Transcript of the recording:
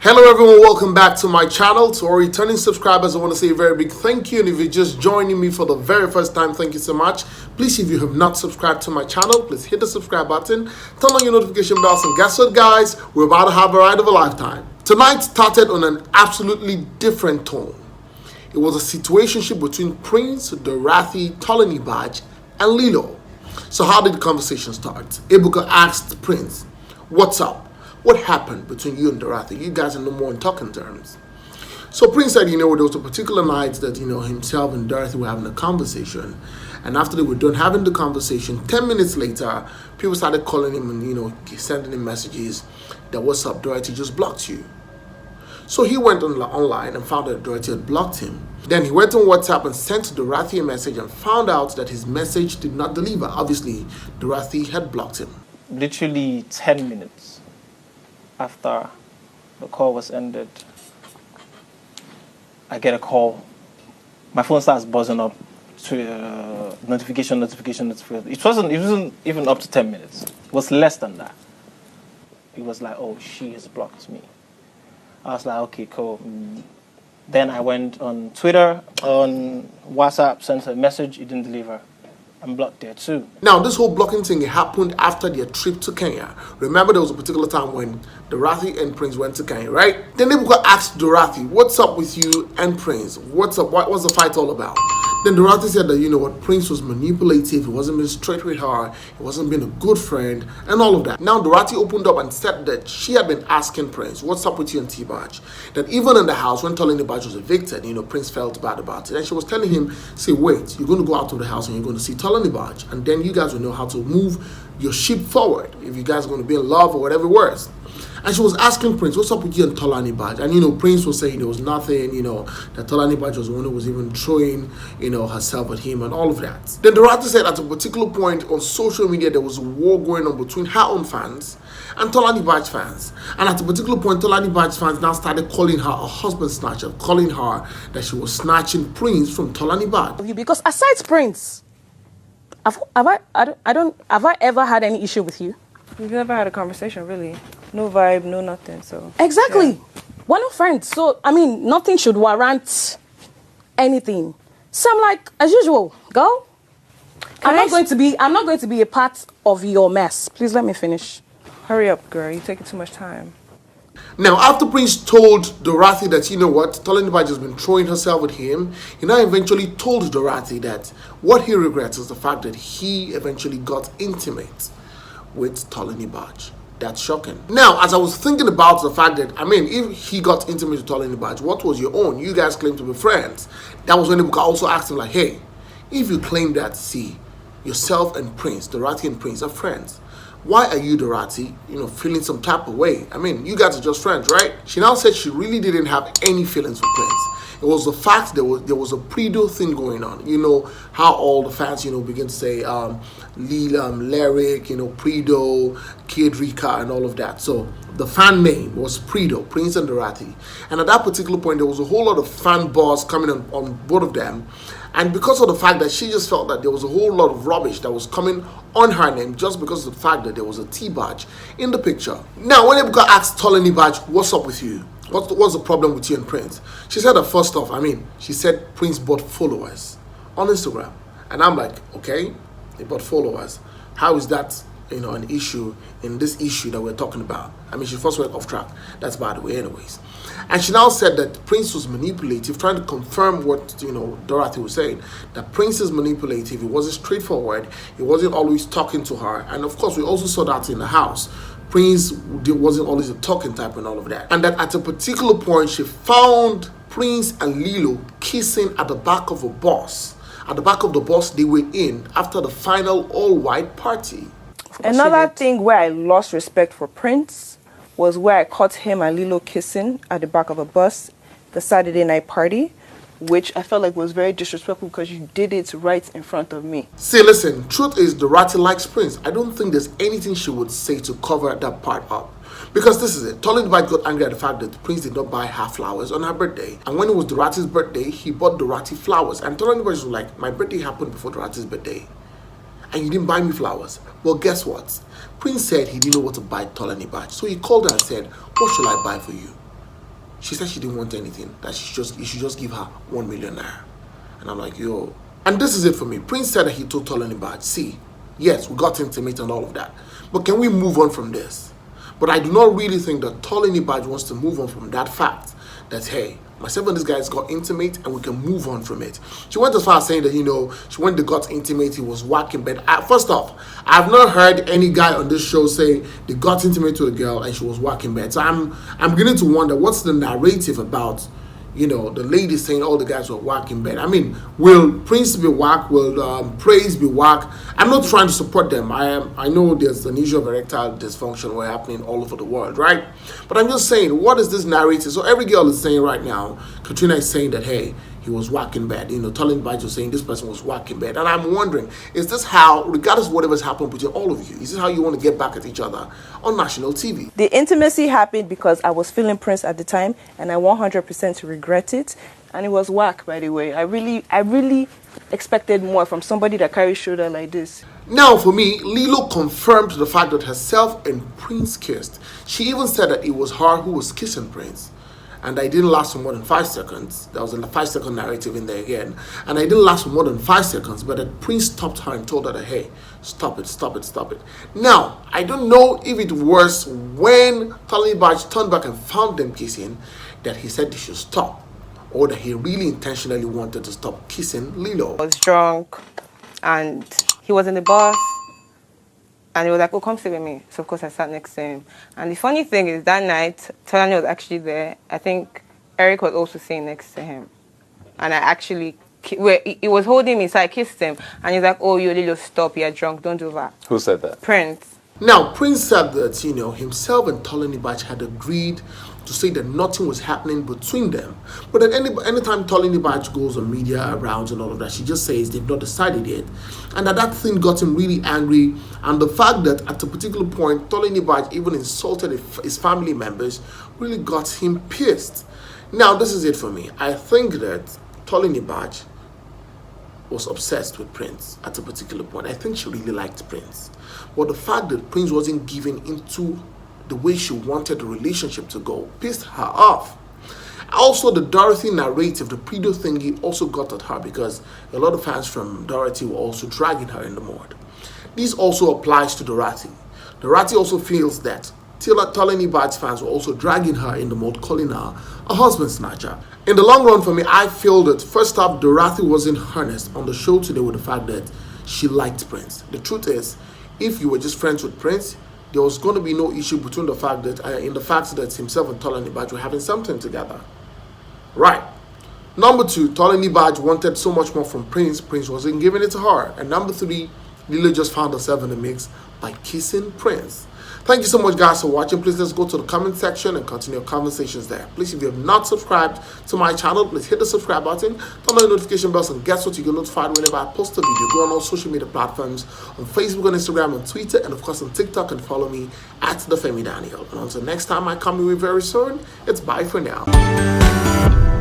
Hello everyone, welcome back to my channel. To our returning subscribers, I want to say a very big thank you. And if you're just joining me for the very first time, thank you so much. Please, if you have not subscribed to my channel, please hit the subscribe button, turn on your notification bells, and guess what guys, we're about to have a ride of a lifetime. Tonight started on an absolutely different tone. It was a situationship between Prince, Dorathy, TolaniBaj, and Lilo. So how did the conversation start? Ebuka asked Prince, "What's up? What happened between you and Dorathy? You guys are no more in talking terms." So Prince said, there was a particular night that, himself and Dorathy were having a conversation. And after they were done having the conversation, 10 minutes later, people started calling him and, sending him messages that, "What's up, Dorathy just blocked you." So he went online and found that Dorathy had blocked him. Then he went on WhatsApp and sent Dorathy a message and found out that his message did not deliver. Obviously, Dorathy had blocked him. Literally 10 minutes after the call was ended, I get a call. My phone starts buzzing up to notification. It wasn't even up to 10 minutes. It was less than that. It was like, "Oh, she has blocked me." I was like, "Okay, cool." Then I went on Twitter, on WhatsApp, sent a message. It didn't deliver. I'm blocked there too. Now, this whole blocking thing happened after their trip to Kenya. Remember, there was a particular time when Dorathy and Prince went to Kenya, right? Then Ebuka asked Dorathy, "What's up with you and Prince? What's up? What's the fight all about?" Then Dorathy said that, Prince was manipulative. He wasn't being straight with her. He wasn't being a good friend and all of that. Now, Dorathy opened up and said that she had been asking Prince, "What's up with you and Tbaj?" That even in the house, when TolaniBaj was evicted, Prince felt bad about it. And she was telling him, "Say, wait, you're going to go out of the house and you're going to see TolaniBaj. And then you guys will know how to move your ship forward if you guys are going to be in love or whatever it was." And she was asking Prince, "What's up with you and TolaniBaj?" And, Prince was saying there was nothing, that TolaniBaj was the one who was even throwing, herself at him and all of that. Then Dorathy said at a particular point on social media, there was a war going on between her own fans and TolaniBaj fans. And at a particular point, TolaniBaj fans now started calling her a husband snatcher, calling her that she was snatching Prince from TolaniBaj. Because aside Prince, have I ever had any issue with you? We've never had a conversation, really. No vibe, no nothing, so... Exactly. Yeah. We're not friends, so, nothing should warrant anything. So I'm like, as usual, go. I'm not going to be a part of your mess. Please let me finish. Hurry up, girl. You're taking too much time. Now, after Prince told Dorathy that, TolaniBaj has been throwing herself at him, he now eventually told Dorathy that what he regrets is the fact that he eventually got intimate with TolaniBaj. That's shocking. Now, as I was thinking about the fact that, if he got intimate with TolaniBaj, what was your own? You guys claim to be friends. That was when Ebuka also asked him, like, "Hey, if you claim that, see, yourself and Prince, Dorathy and Prince are friends, why are you, Dorathy, feeling some type of way? You guys are just friends, right?" She now said she really didn't have any feelings for Prince. It was the fact there was a Predo thing going on. How all the fans, begin to say Lilo, Lyric, Predo, Kid Rika, and all of that. So the fan name was Predo, Prince and Dorathy. And at that particular point, there was a whole lot of fan buzz coming on both of them. And because of the fact that she just felt that there was a whole lot of rubbish that was coming on her name just because of the fact that there was a Tbaj in the picture. Now, when Ebuka asked TolaniBaj, "What's up with you? What's the problem with you and Prince?" She said that first off, she said Prince bought followers on Instagram. And I'm like, okay, they bought followers. How is that, an issue in this issue that we're talking about? She first went off track. That's by the way anyways. And she now said that Prince was manipulative, trying to confirm what, Dorathy was saying. That Prince is manipulative. He wasn't straightforward. He wasn't always talking to her. And of course, we also saw that in the house. Prince wasn't always a talking type and all of that. And that at a particular point, she found Prince and Lilo kissing at the back of a bus. At the back of the bus they were in after the final all-white party. Another thing where I lost respect for Prince was where I caught him and Lilo kissing at the back of a bus, the Saturday night party, which I felt like was very disrespectful because you did it right in front of me. See, listen, truth is Dorathy likes Prince. I don't think there's anything she would say to cover that part up. Because this is it. TolaniBaj got angry at the fact that Prince did not buy her flowers on her birthday. And when it was Dorathy's birthday, he bought Dorathy flowers. And TolaniBaj was like, "My birthday happened before Dorathy's birthday. And you didn't buy me flowers." Well, guess what? Prince said he didn't know what to buy TolaniBaj. So he called her and said, "What should I buy for you?" She said she didn't want anything, that you should just give her 1 million naira. And I'm like, yo. And this is it for me. Prince said that he told TolaniBaj, see, yes, we got intimate and all of that, but can we move on from this? But I do not really think that TolaniBaj wants to move on from that fact that, hey, myself and this guys got intimate and we can move on from it. She went as far as saying that, when they got intimate, he was whacking bed. First off, I've not heard any guy on this show say they got intimate to a girl and she was whacking bed. So I'm beginning to wonder, what's the narrative about, the lady saying all the guys were whacking bed. I mean, will Prince be whack? Will Praise be whack? I'm not trying to support them. I know there's an issue of erectile dysfunction happening all over the world, right? But I'm just saying, what is this narrative? So every girl is saying right now, Katrina is saying that, hey, he was whacking bed. TolaniBaj was saying this person was whacking bed. And I'm wondering, is this how, regardless of whatever's happened between all of you, is this how you want to get back at each other on national TV? The intimacy happened because I was feeling Prince at the time, and I 100% regret it. And it was whack, by the way. I really expected more from somebody that carries shoulder like this. Now, for me, Lilo confirmed the fact that herself and Prince kissed. She even said that it was her who was kissing Prince. And I didn't last for more than 5 seconds. There was a 5-second narrative in there again. And I didn't last for more than 5 seconds, but the Prince stopped her and told her that, hey, stop it, stop it, stop it. Now, I don't know if it was when TolaniBaj turned back and found them kissing that he said they should stop, or that he really intentionally wanted to stop kissing Lilo. I was drunk, and he was in the bus. And he was like, oh, come sit with me. So, of course, I sat next to him. And the funny thing is, that night, Tolani was actually there. I think Eric was also sitting next to him. And I actually, he was holding me, so I kissed him. And he's like, oh, you Lilo, stop, you're drunk, don't do that. Who said that? Prince. Now, Prince said that, himself and TolaniBaj had agreed to say that nothing was happening between them. But at anytime TolaniBaj goes on media rounds and all of that, she just says they've not decided yet. And that thing got him really angry. And the fact that at a particular point, TolaniBaj even insulted his family members really got him pissed. Now, this is it for me. I think that TolaniBaj was obsessed with Prince at a particular point. I think she really liked Prince. But the fact that Prince wasn't giving into the way she wanted the relationship to go pissed her off. Also, the Dorathy narrative, the pedo thingy, also got at her because a lot of fans from Dorathy were also dragging her in the mud. This also applies to Dorathy. Dorathy also feels that TolaniBaj fans were also dragging her in the mud, calling her a husband snatcher. In the long run, for me, I feel that first off, Dorathy wasn't honest on the show today with the fact that she liked Prince. The truth is, if you were just friends with Prince, there was going to be no issue between the fact that himself and TolaniBaj were having something together. Right. Number 2, TolaniBaj wanted so much more from Prince. Prince wasn't giving it to her. And number 3, Lilo just found herself in the mix by kissing Prince. Thank you so much, guys, for watching. Please let's go to the comment section and continue conversations there. Please, if you have not subscribed to my channel, please hit the subscribe button, turn on the notification bells, and guess what? You get notified whenever I post a video. Go on all social media platforms, on Facebook, on Instagram, on Twitter, and of course on TikTok, and follow me at The Femi Daniel. And until next time I come your way very soon, it's bye for now.